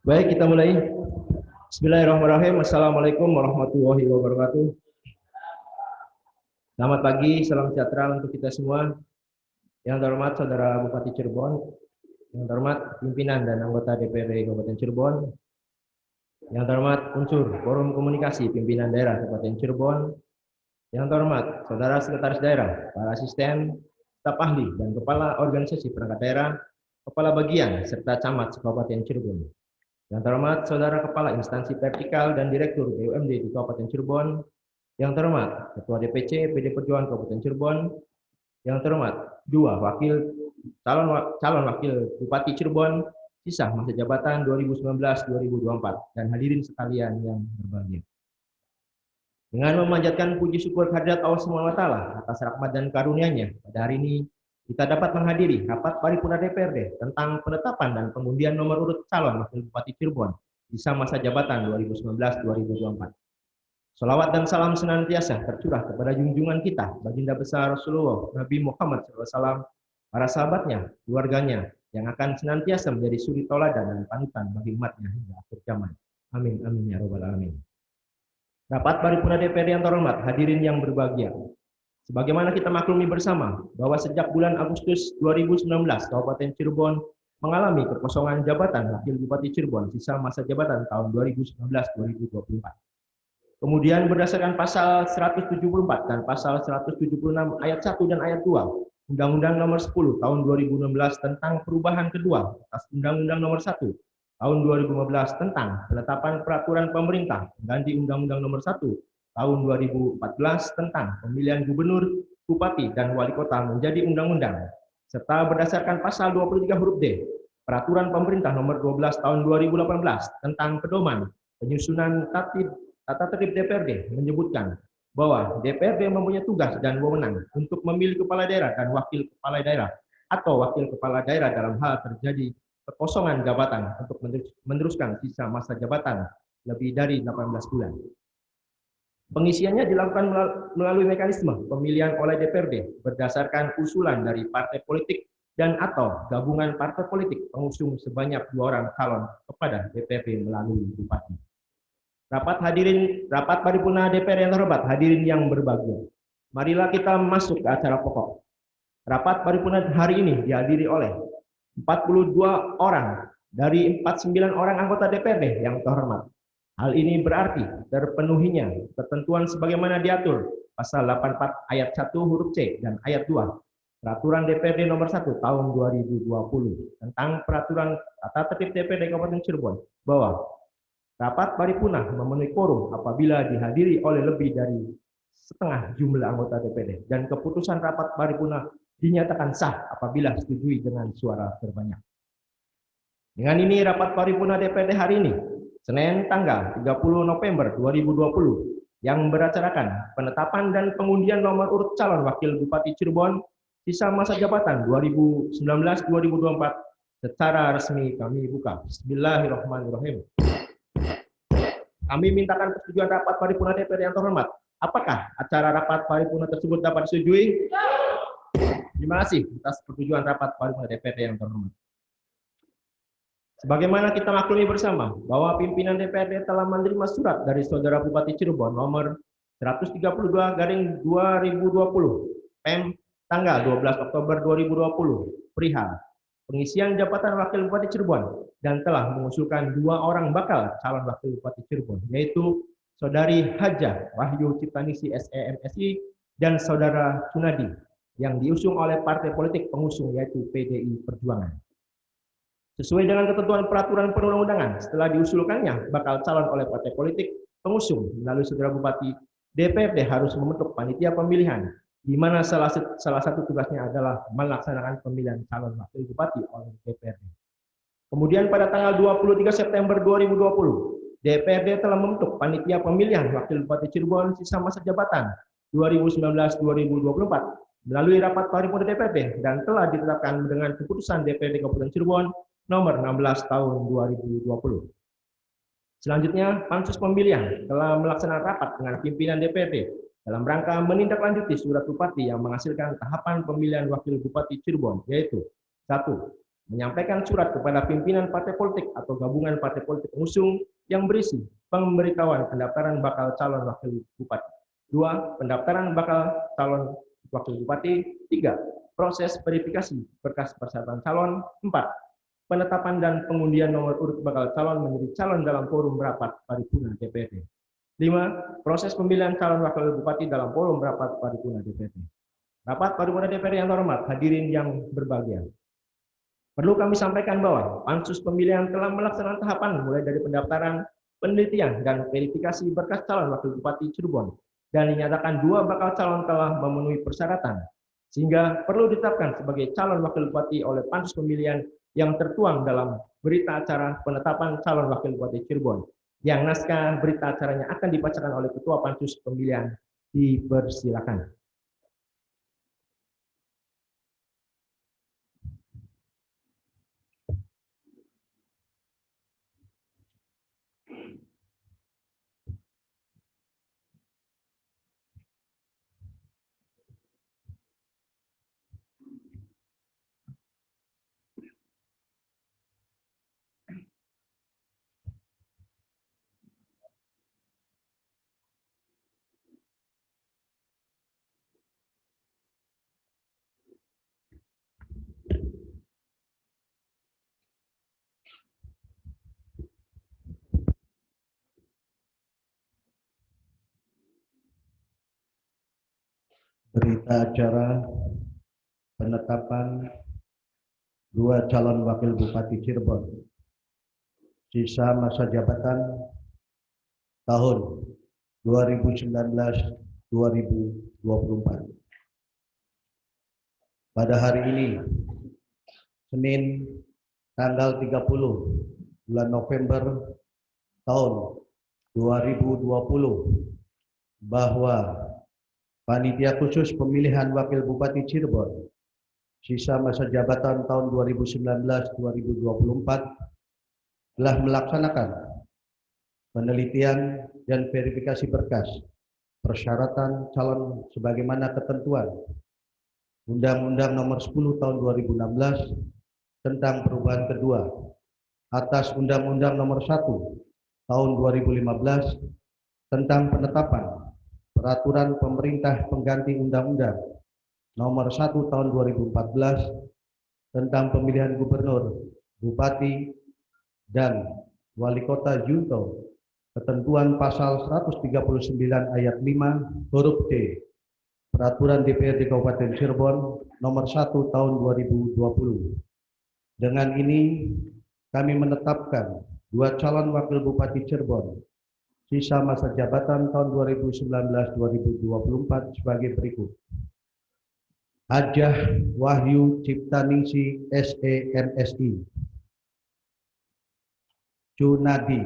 Baik, kita mulai. Bismillahirrahmanirrahim. Assalamualaikum warahmatullahi wabarakatuh. Selamat pagi, salam sejahtera untuk kita semua. Yang terhormat Saudara Bupati Cirebon, yang terhormat pimpinan dan anggota DPRD Kabupaten Cirebon, yang terhormat unsur Forum Komunikasi Pimpinan Daerah Kabupaten Cirebon, yang terhormat Saudara Sekretaris Daerah, para asisten, staf ahli, dan kepala organisasi perangkat daerah, kepala bagian, serta camat Kabupaten Cirebon. Yang terhormat Saudara Kepala Instansi Vertikal dan Direktur BUMD di Kabupaten Cirebon, yang terhormat Ketua DPC PD Perjuangan Kabupaten Cirebon, yang terhormat dua calon wakil Bupati Cirebon sisa masa jabatan 2019-2024 dan hadirin sekalian yang berbahagia. Dengan memanjatkan puji syukur kehadirat Allah SWT atas rahmat dan karunia-Nya, pada hari ini kita dapat menghadiri rapat paripurna DPRD tentang penetapan dan pengundian nomor urut calon wakil Bupati Cirebon sisa masa jabatan 2019-2024. Sholawat dan salam senantiasa tercurah kepada junjungan kita, Baginda besar Rasulullah Nabi Muhammad SAW, para sahabatnya, keluarganya, yang akan senantiasa menjadi suri toladan dan panutan bagi umatnya hingga akhir zaman. Amin, amin, ya robbal alamin. Rapat paripurna DPRD yang terhormat, hadirin yang berbahagia. Sebagaimana kita maklumi bersama bahwa sejak bulan Agustus 2019, Kabupaten Cirebon mengalami kekosongan jabatan Wakil Bupati Cirebon sisa masa jabatan tahun 2019-2024. Kemudian berdasarkan pasal 174 dan pasal 176 ayat 1 dan ayat 2 Undang-Undang Nomor 10 Tahun 2016 tentang perubahan kedua atas Undang-Undang Nomor 1 Tahun 2015 tentang penetapan peraturan pemerintah mengganti Undang-Undang Nomor 1 Tahun 2014 tentang pemilihan gubernur, bupati, dan wali kota menjadi undang-undang, serta berdasarkan pasal 23 huruf D, Peraturan Pemerintah Nomor 12 Tahun 2018 tentang pedoman penyusunan tata tertib DPRD menyebutkan bahwa DPRD mempunyai tugas dan wewenang untuk memilih kepala daerah dan wakil kepala daerah atau wakil kepala daerah dalam hal terjadi kekosongan jabatan untuk meneruskan sisa masa jabatan lebih dari 18 bulan. Pengisiannya dilakukan melalui mekanisme pemilihan oleh DPRD berdasarkan usulan dari partai politik dan atau gabungan partai politik pengusung sebanyak 2 orang calon kepada DPRD melalui bupati. Rapat paripurna DPR yang terhormat, hadirin yang berbahagia. Marilah kita masuk ke acara pokok. Rapat paripurna hari ini dihadiri oleh 42 orang dari 49 orang anggota DPRD yang terhormat. Hal ini berarti terpenuhinya ketentuan sebagaimana diatur pasal 84 ayat 1 huruf C dan ayat 2 Peraturan DPRD Nomor 1 Tahun 2020 tentang peraturan tata tertib DPRD Kabupaten Cirebon bahwa rapat paripurna memenuhi quorum apabila dihadiri oleh lebih dari setengah jumlah anggota DPRD dan keputusan rapat paripurna dinyatakan sah apabila disetujui dengan suara terbanyak. Dengan ini rapat paripurna DPRD hari ini Senin tanggal 30 November 2020 yang beracarakan penetapan dan pengundian nomor urut calon wakil Bupati Cirebon sisa masa jabatan 2019-2024 secara resmi kami buka. Bismillahirrahmanirrahim. Kami mintakan persetujuan rapat paripurna DPRD yang terhormat. Apakah acara rapat paripurna tersebut dapat disetujui? Terima kasih atas persetujuan rapat paripurna DPRD yang terhormat. Sebagaimana kita maklumi bersama bahwa pimpinan DPRD telah menerima surat dari Saudara Bupati Cirebon nomor 132/2020 PM tanggal 12 Oktober 2020 perihal pengisian jabatan Wakil Bupati Cirebon dan telah mengusulkan 2 orang bakal calon Wakil Bupati Cirebon, yaitu Saudari Hajah Wahyu Ciptaningsih SEMSI dan Saudara Sunadi yang diusung oleh partai politik pengusung yaitu PDI Perjuangan. Sesuai dengan ketentuan peraturan perundang-undangan, setelah diusulkannya bakal calon oleh partai politik pengusung melalui Saudara Bupati, DPRD harus membentuk panitia pemilihan di mana salah satu tugasnya adalah melaksanakan pemilihan calon wakil bupati oleh DPRD. Kemudian pada tanggal 23 September 2020, DPRD telah membentuk panitia pemilihan wakil bupati Cirebon sisa masa jabatan 2019-2024 melalui rapat paripurna DPRD dan telah ditetapkan dengan keputusan DPRD Kabupaten Cirebon nomor 16 tahun 2020. Selanjutnya, Pansus Pemilihan telah melaksanakan rapat dengan pimpinan DPRD dalam rangka menindaklanjuti surat bupati yang menghasilkan tahapan pemilihan wakil bupati Cirebon, yaitu 1. Menyampaikan surat kepada pimpinan partai politik atau gabungan partai politik pengusung yang berisi pemberitahuan pendaftaran bakal calon wakil bupati. 2. Pendaftaran bakal calon wakil bupati. 3. Proses verifikasi berkas persyaratan calon. 4. Penetapan dan pengundian nomor urut bakal calon menjadi calon dalam forum rapat paripurna DPRD. 5. Proses pemilihan calon wakil bupati dalam forum rapat paripurna DPRD. Rapat paripurna DPRD yang terhormat, hadirin yang berbahagia. Perlu kami sampaikan bahwa Pansus Pemilihan telah melaksanakan tahapan mulai dari pendaftaran, penelitian, dan verifikasi berkas calon wakil bupati Cirebon, dan dinyatakan 2 bakal calon telah memenuhi persyaratan, sehingga perlu ditetapkan sebagai calon wakil bupati oleh Pansus Pemilihan yang tertuang dalam berita acara penetapan calon wakil bupati Cirebon, yang naskah berita acaranya akan dibacakan oleh Ketua Pansus Pemilihan. Dipersilakan. Berita acara penetapan 2 calon wakil bupati Cirebon sisa masa jabatan tahun 2019-2024. Pada hari ini, Senin tanggal 30 bulan November tahun 2020, bahwa Panitia Khusus Pemilihan Wakil Bupati Cirebon sisa masa jabatan tahun 2019-2024 telah melaksanakan penelitian dan verifikasi berkas persyaratan calon sebagaimana ketentuan Undang-Undang Nomor 10 Tahun 2016 tentang perubahan kedua atas Undang-Undang Nomor 1 Tahun 2015 tentang penetapan Peraturan Pemerintah Pengganti Undang-Undang Nomor 1 Tahun 2014 tentang pemilihan gubernur, bupati, dan wali kota junto ketentuan pasal 139 ayat 5 huruf D Peraturan DPRD Kabupaten Cirebon Nomor 1 Tahun 2020. Dengan ini kami menetapkan 2 calon wakil bupati Cirebon sisa masa jabatan tahun 2019-2024 sebagai berikut. Hajah Wahyu Ciptaningsih SEMSI, Cunadi.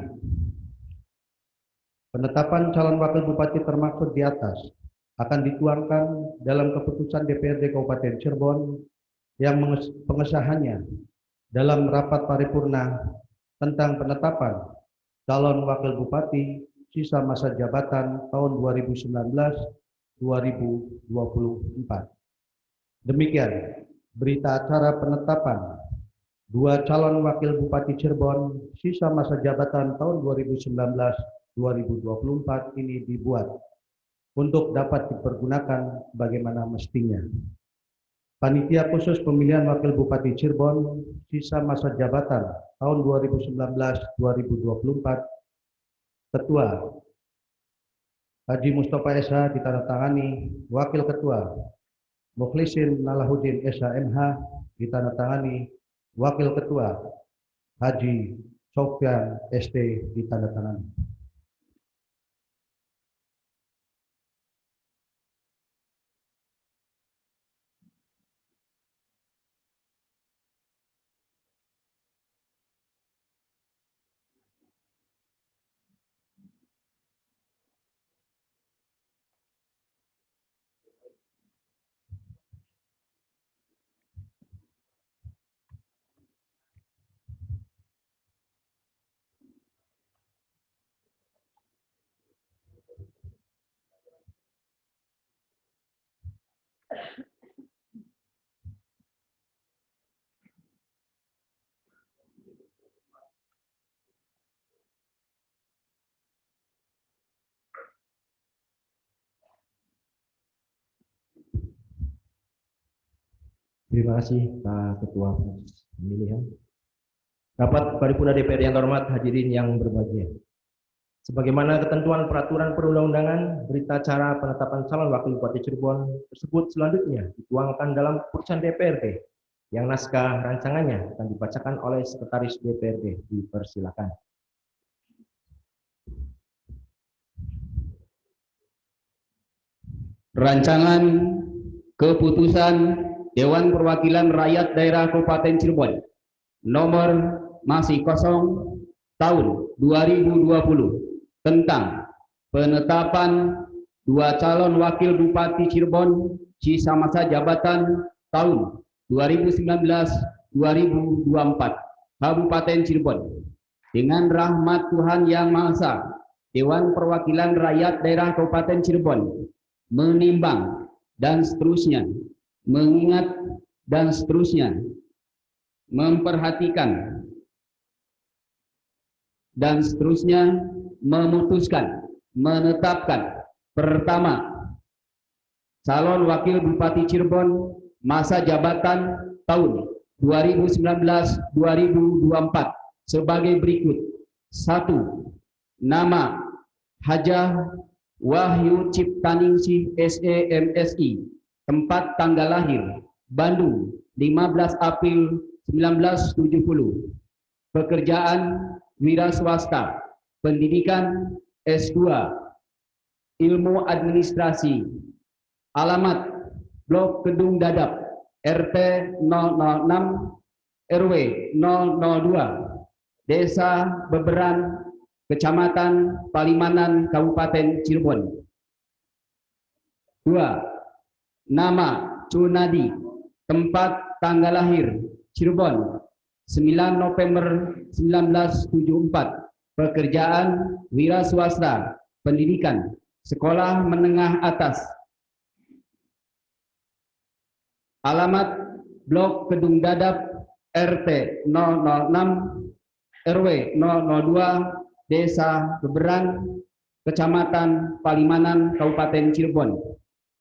Penetapan calon wakil bupati termaksud di atas akan dituangkan dalam keputusan DPRD Kabupaten Cirebon yang pengesahannya dalam rapat paripurna tentang penetapan calon wakil bupati sisa masa jabatan tahun 2019-2024. Demikian berita acara penetapan 2 calon wakil bupati Cirebon sisa masa jabatan tahun 2019-2024 ini dibuat untuk dapat dipergunakan bagaimana mestinya. Panitia Khusus Pemilihan Wakil Bupati Cirebon sisa masa jabatan tahun 2019-2024. Ketua Haji Mustafa SH ditandatangani. Wakil Ketua Mukhlisin Nalahuddin SH MH ditandatangani. Wakil Ketua Haji Sofyan ST ditandatangani. Terima kasih Pak Ketua Pemilihan. Rapat Paripurna DPR yang terhormat, hadirin yang berbahagia. Sebagaimana ketentuan peraturan perundang-undangan, berita acara penetapan calon wakil Bupati Cirebon tersebut selanjutnya dituangkan dalam keputusan DPRD yang naskah rancangannya akan dibacakan oleh Sekretaris DPRD. Dipersilakan. Rancangan Keputusan Dewan Perwakilan Rakyat Daerah Kabupaten Cirebon nomor masih kosong tahun 2020 tentang penetapan dua calon wakil Bupati Cirebon sisa masa jabatan tahun 2019-2024 Kabupaten Cirebon. Dengan rahmat Tuhan Yang Maha Esa, Dewan Perwakilan Rakyat Daerah Kabupaten Cirebon menimbang dan seterusnya, mengingat dan seterusnya, memperhatikan dan seterusnya, memutuskan, menetapkan. Pertama, calon wakil Bupati Cirebon masa jabatan tahun 2019-2024 sebagai berikut. 1. Nama Hajah Wahyu Ciptaningsih SE.MSI, tempat tanggal lahir Bandung 15 April 1970, pekerjaan wira swasta, pendidikan S2, ilmu administrasi, alamat Blok Kedung Dadap, RT 006, RW 002, Desa Beberan, Kecamatan Palimanan, Kabupaten Cirebon. 2. Nama Cunadi, tempat tanggal lahir Cirebon 9 November 1974, pekerjaan wira swasta, pendidikan sekolah menengah atas, alamat Blok Kedung Dadap, RT 006, RW 002, Desa Beberan, Kecamatan Palimanan, Kabupaten Cirebon.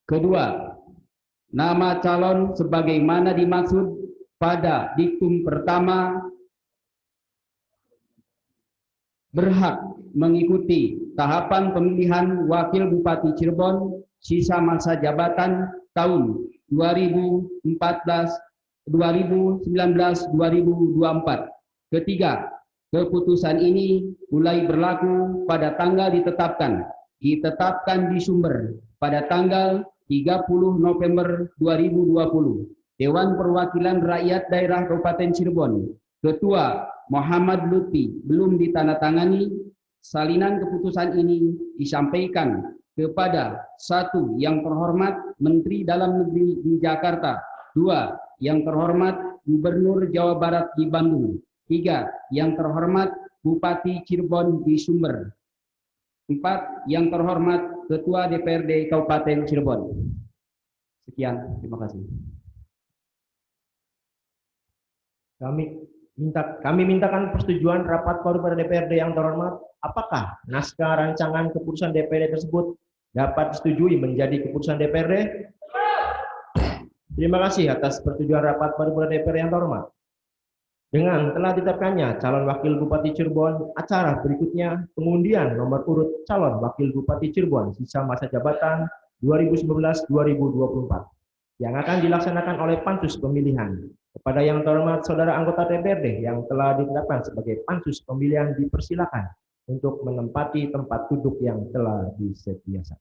Kedua, nama calon sebagaimana dimaksud pada diktum pertama berhak mengikuti tahapan pemilihan wakil Bupati Cirebon sisa masa jabatan tahun 2019-2024. Ketiga, keputusan ini mulai berlaku pada tanggal ditetapkan di sumber pada tanggal 30 November 2020. Dewan Perwakilan Rakyat Daerah Kabupaten Cirebon, Ketua Muhammad Lutfi, belum ditandatangani. Salinan keputusan ini disampaikan kepada 1. Yang terhormat Menteri Dalam Negeri di Jakarta, 2. Yang terhormat Gubernur Jawa Barat di Bandung, 3. Yang terhormat Bupati Cirebon di Sumber, 4. Yang terhormat Ketua DPRD Kabupaten Cirebon. Sekian, terima kasih. Kami mintakan persetujuan rapat paripurna DPRD yang terhormat. Apakah naskah rancangan keputusan DPRD tersebut dapat disetujui menjadi keputusan DPRD? Terima kasih atas persetujuan rapat paripurna DPRD yang terhormat. Dengan telah ditetapkannya calon wakil Bupati Cirebon, acara berikutnya pengundian nomor urut calon wakil Bupati Cirebon sisa masa jabatan 2019-2024 yang akan dilaksanakan oleh Pansus Pemilihan. Kepada yang terhormat saudara anggota DPRD yang telah ditetapkan sebagai Pansus Pemilihan, dipersilakan untuk menempati tempat duduk yang telah disediakan.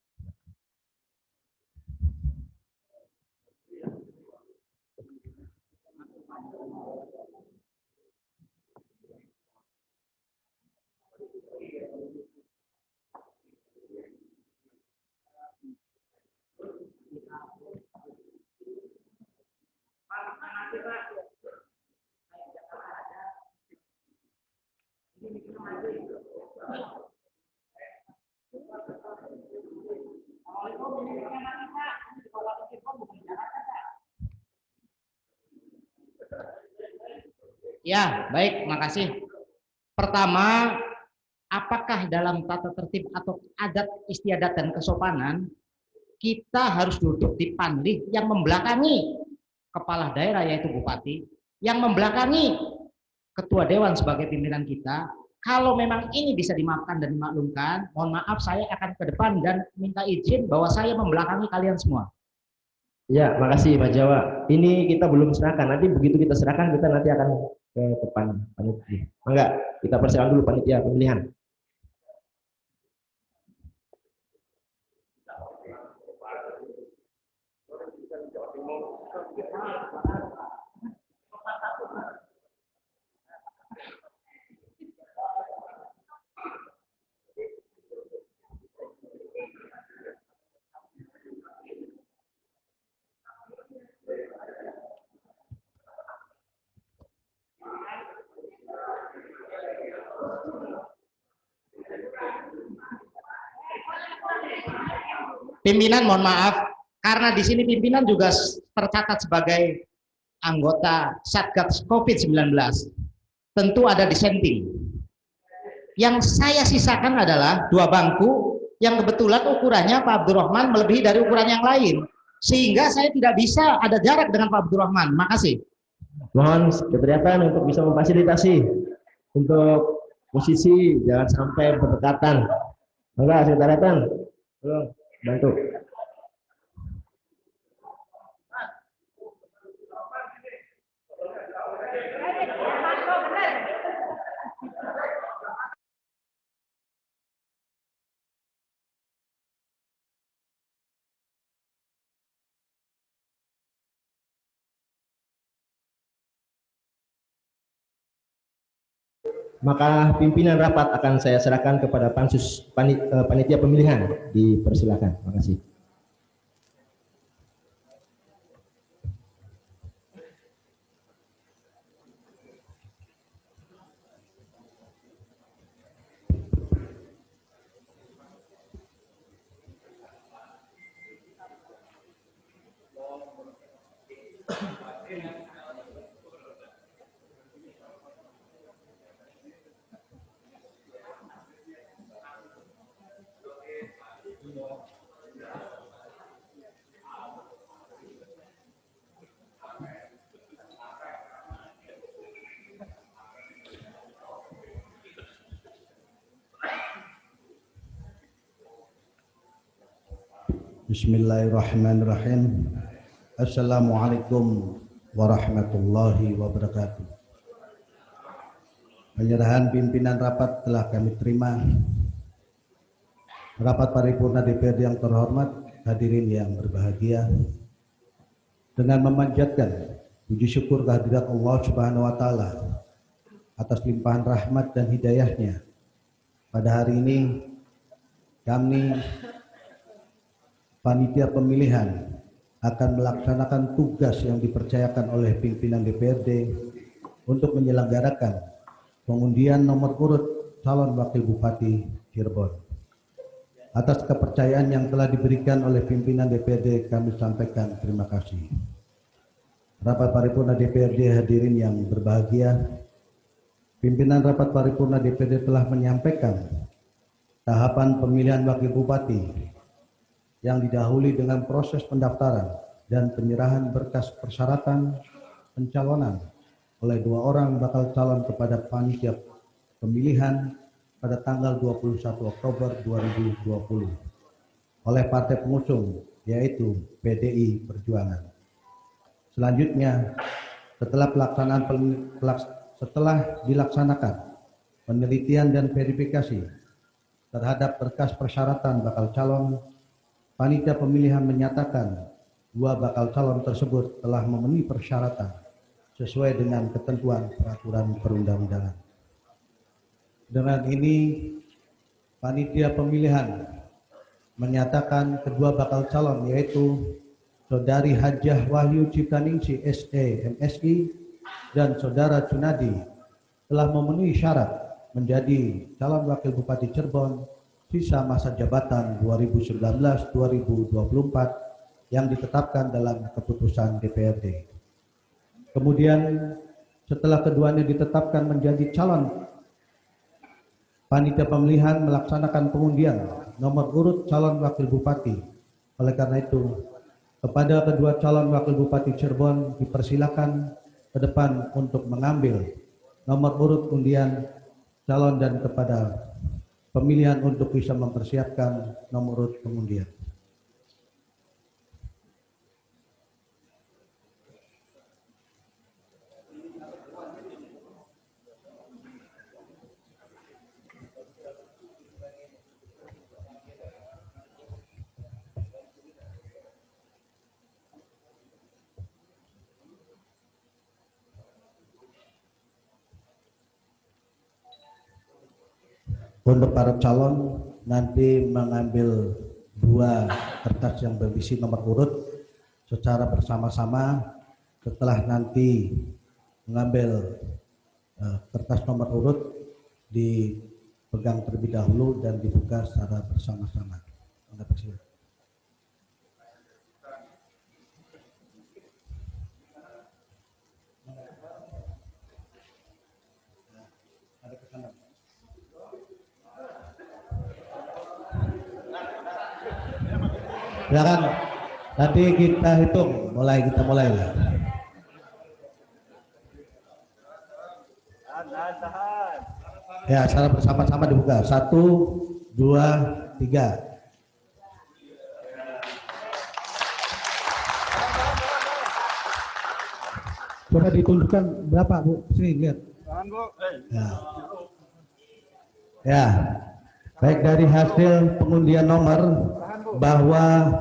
Ya, baik, makasih. Pertama, apakah dalam tata tertib atau adat istiadat dan kesopanan kita harus duduk di panlih yang membelakangi kepala daerah yaitu bupati yang membelakangi ketua dewan sebagai pimpinan kita. Kalau memang ini bisa dimaafkan dan dimaklumkan, mohon maaf saya akan ke depan dan minta izin bahwa saya membelakangi kalian semua. Ya, makasih Pak Jawa. Ini kita belum serahkan. Nanti begitu kita serahkan, kita nanti akan ke depan panitia. Enggak, kita persilakan dulu panitia pemilihan. Pimpinan mohon maaf, karena di sini pimpinan juga tercatat sebagai anggota Satgas COVID-19. Tentu ada dissenting. Yang saya sisakan adalah 2 bangku yang kebetulan ukurannya Pak Abdurrahman melebihi dari ukuran yang lain. Sehingga saya tidak bisa ada jarak dengan Pak Abdurrahman. Makasih. Mohon sekretariatan untuk bisa memfasilitasi untuk posisi, jangan sampai berdekatan. Enggak, sekretariatan. Tolong bantu. Maka pimpinan rapat akan saya serahkan kepada panitia pemilihan. Dipersilakan. Terima kasih. Bismillahirrahmanirrahim. Assalamualaikum warahmatullahi wabarakatuh. Penyerahan pimpinan rapat telah kami terima. Rapat paripurna DPRD yang terhormat, hadirin yang berbahagia. Dengan memanjatkan puji syukur kehadirat Allah Subhanahu wa taala atas limpahan rahmat dan hidayahnya. Pada hari ini kami panitia pemilihan akan melaksanakan tugas yang dipercayakan oleh pimpinan DPRD untuk menyelenggarakan pengundian nomor urut calon wakil bupati Cirebon. Atas kepercayaan yang telah diberikan oleh pimpinan DPRD, kami sampaikan terima kasih. Rapat paripurna DPRD hadirin yang berbahagia, pimpinan rapat paripurna DPRD telah menyampaikan tahapan pemilihan wakil bupati yang didahului dengan proses pendaftaran dan penyerahan berkas persyaratan pencalonan oleh 2 orang bakal calon kepada panitia pemilihan pada tanggal 21 Oktober 2020 oleh partai pengusung yaitu PDI Perjuangan. Selanjutnya, setelah dilaksanakan penelitian dan verifikasi terhadap berkas persyaratan bakal calon, panitia pemilihan menyatakan 2 bakal calon tersebut telah memenuhi persyaratan sesuai dengan ketentuan peraturan perundang-undangan. Dengan ini, panitia pemilihan menyatakan kedua bakal calon yaitu Saudari Hajah Wahyu Ciptaningsih SE MSI dan Saudara Cunadi telah memenuhi syarat menjadi calon wakil bupati Cirebon sisa masa jabatan 2019-2024 yang ditetapkan dalam keputusan DPRD. Kemudian setelah keduanya ditetapkan menjadi calon, panitia pemilihan melaksanakan pengundian nomor urut calon wakil bupati. Oleh karena itu, Kepada kedua calon wakil bupati Cirebon dipersilakan ke depan untuk mengambil nomor urut undian calon dan kepada pemilihan untuk bisa mempersiapkan nomor urut pengundian. Untuk para calon nanti mengambil dua kertas yang berisi nomor urut secara bersama-sama. Setelah nanti mengambil kertas nomor urut dipegang terlebih dahulu dan dibuka secara bersama-sama. Silakan, nanti kita hitung, kita mulai lah. Ya, secara bersama-sama dibuka. 1, 2, 3. Coba ditunjukkan berapa, Bu? Sini lihat. Ya. Baik, dari hasil pengundian nomor bahwa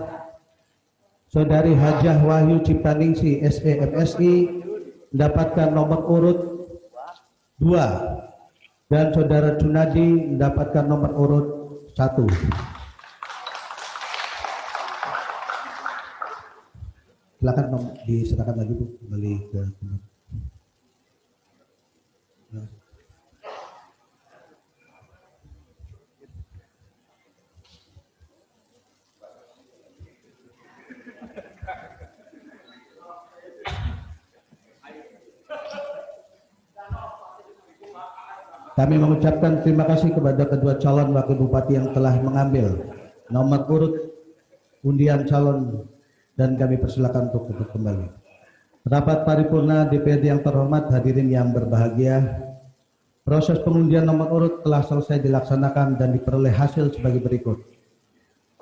Saudari Hajah Wahyu Ciptaningsih SE MSI mendapatkan nomor urut 2 dan Saudara Junadi mendapatkan nomor urut 1. Silakan diserahkan lagi, Bu, kembali ke tempat. Kami mengucapkan terima kasih kepada kedua calon wakil bupati yang telah mengambil nomor urut undian calon dan kami persilakan untuk duduk kembali. Rapat paripurna DPRD yang terhormat, hadirin yang berbahagia. Proses pengundian nomor urut telah selesai dilaksanakan dan diperoleh hasil sebagai berikut.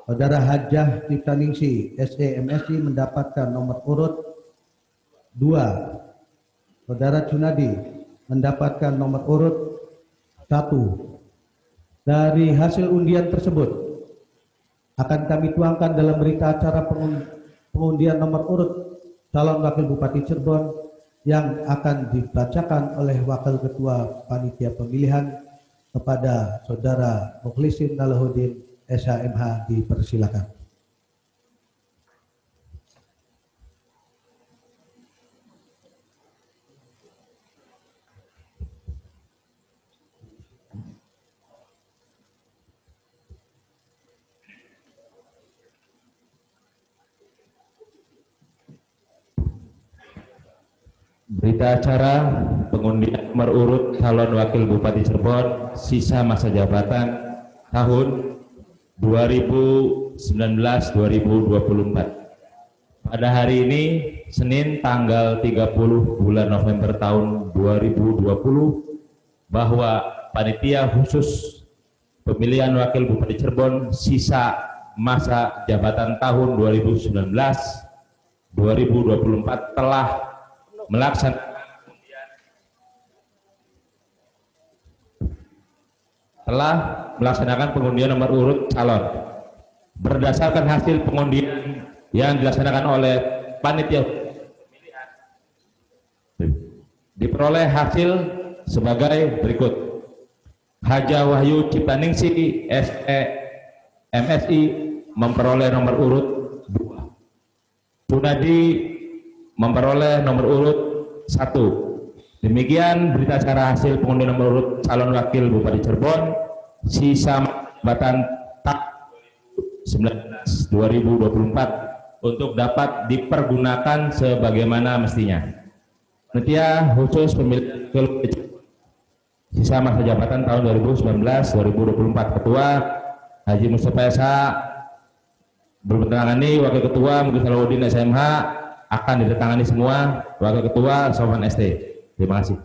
Saudara Hajah Ciptaningsih SE MSI mendapatkan nomor urut 2. Saudara Junadi mendapatkan nomor urut 1. Dari hasil undian tersebut akan kami tuangkan dalam berita acara pengundian nomor urut calon wakil bupati Cirebon yang akan dibacakan oleh wakil ketua panitia pemilihan kepada Saudara Mukhlisin Nalahuddin SHMH. Dipersilakan. Berita acara pengundian nomor urut calon wakil bupati Cirebon sisa masa jabatan tahun 2019-2024. Pada hari ini Senin tanggal 30 bulan November tahun 2020 bahwa panitia khusus pemilihan wakil bupati Cirebon sisa masa jabatan tahun 2019-2024 telah melaksanakan pengundian nomor urut calon. Berdasarkan hasil pengundian yang dilaksanakan oleh panitia pemilihan, diperoleh hasil sebagai berikut. Hajah Wahyu Ciptaningsih SE MSI memperoleh nomor urut 2. Junadi memperoleh nomor urut 1. Demikian berita acara hasil pengundian nomor urut calon wakil bupati Cirebon sisa jabatan tahun 2019-2024 untuk dapat dipergunakan sebagaimana mestinya. Panitia khusus pemilihan wakil bupati Cirebon sisa masa jabatan tahun 2019-2024 Ketua Haji Mustafa Esa bertangani Wakil Ketua Mugis Salahuddin SMH, akan ditandatangani semua Wakil Ketua Sofan ST. Terima kasih.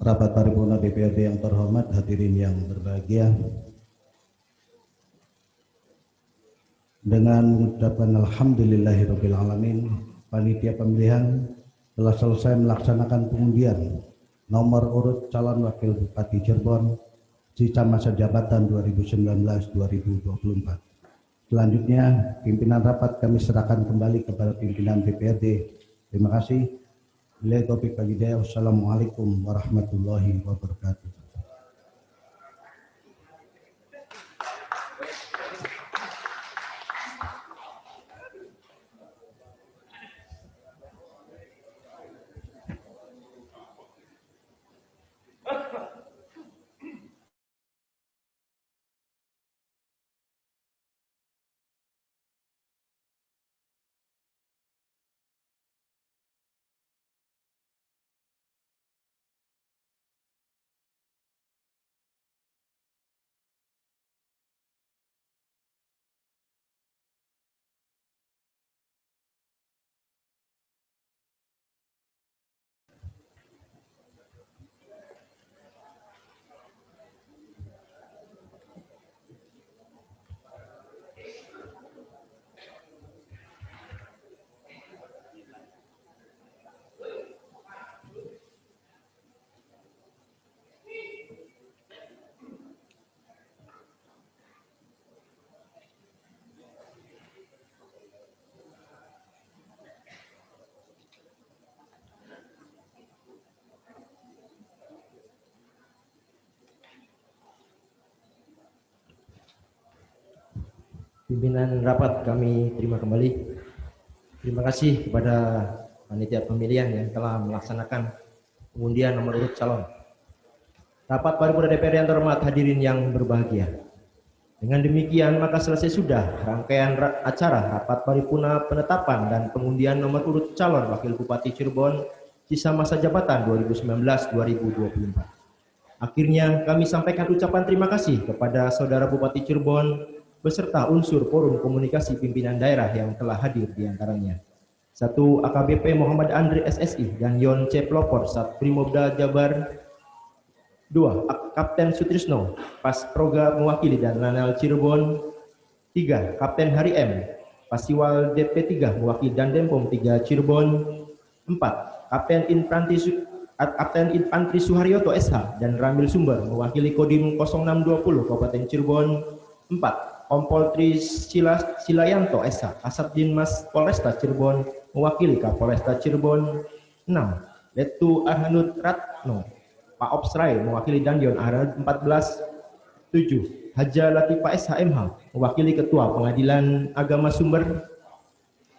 Rapat paripurna DPRD yang terhormat, hadirin yang berbahagia. Dengan mengucapkan alhamdulillahirabbil alamin, panitia pemilihan telah selesai melaksanakan pengundian nomor urut calon wakil Bupati Cirebon sisa masa jabatan 2019-2024. Selanjutnya, pimpinan rapat kami serahkan kembali kepada pimpinan DPRD. Terima kasih. Billahi taufiq wal hidayah. Wassalamualaikum warahmatullahi wabarakatuh. Pimpinan rapat kami terima kembali. Terima kasih kepada panitia pemilihan yang telah melaksanakan pengundian nomor urut calon. Rapat paripurna DPRD yang terhormat, hadirin yang berbahagia. Dengan demikian maka selesai sudah rangkaian acara rapat paripurna penetapan dan pengundian nomor urut calon wakil Bupati Cirebon sisa masa jabatan 2019-2024. Akhirnya kami sampaikan ucapan terima kasih kepada Saudara Bupati Cirebon beserta unsur forum komunikasi pimpinan daerah yang telah hadir di antaranya. 1. AKBP Muhammad Andri SSI dan Yon C. Pelopor Sat Primobda Jabar. 2. Kapten Sutrisno Pas Proga mewakili dan Lanal Cirebon. 3. Kapten Hari M Pasiwal DP3 mewakili dan Denpom 3 Cirebon. 4. Kapten Infantri Suharyoto SH dan Ramil Sumber mewakili Kodim 0620 Kabupaten Cirebon. 4. Kompol Tri Silayanto SH Kasat Dinmas Polresta Cirebon mewakili Kapolresta Cirebon. 6. Letu Arhanud Ratno Pak Opsrai mewakili Dandion Arhanud 14. 7. Haja Latifah SHMH mewakili Ketua Pengadilan Agama Sumber.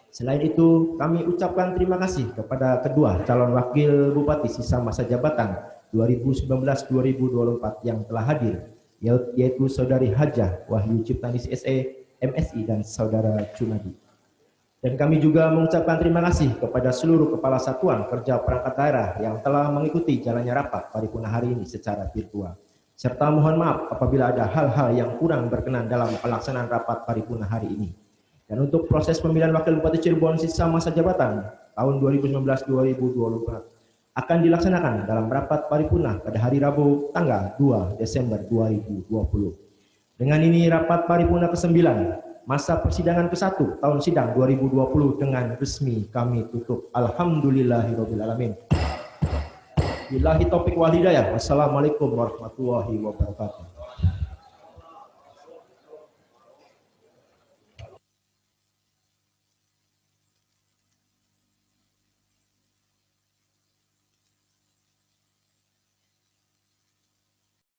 Selain itu, kami ucapkan terima kasih kepada kedua calon wakil Bupati sisa masa jabatan 2019-2024 yang telah hadir, yaitu Saudari Hajah Wahyu Ciptanis SE, MSI, dan Saudara Cunadi. Dan kami juga mengucapkan terima kasih kepada seluruh Kepala Satuan Kerja Perangkat Daerah yang telah mengikuti jalannya rapat paripurna hari ini secara virtual. Serta mohon maaf apabila ada hal-hal yang kurang berkenan dalam pelaksanaan rapat paripurna hari ini. Dan untuk proses pemilihan Wakil Bupati Cirebon sisa masa jabatan tahun 2019-2024 akan dilaksanakan dalam rapat paripurna pada hari Rabu tanggal 2 Desember 2020. Dengan ini rapat paripurna ke-9 masa persidangan ke-1 tahun sidang 2020 dengan resmi kami tutup. Alhamdulillahirabbil alamin. Billahi taufik wal hidayah. Wassalamualaikum warahmatullahi wabarakatuh.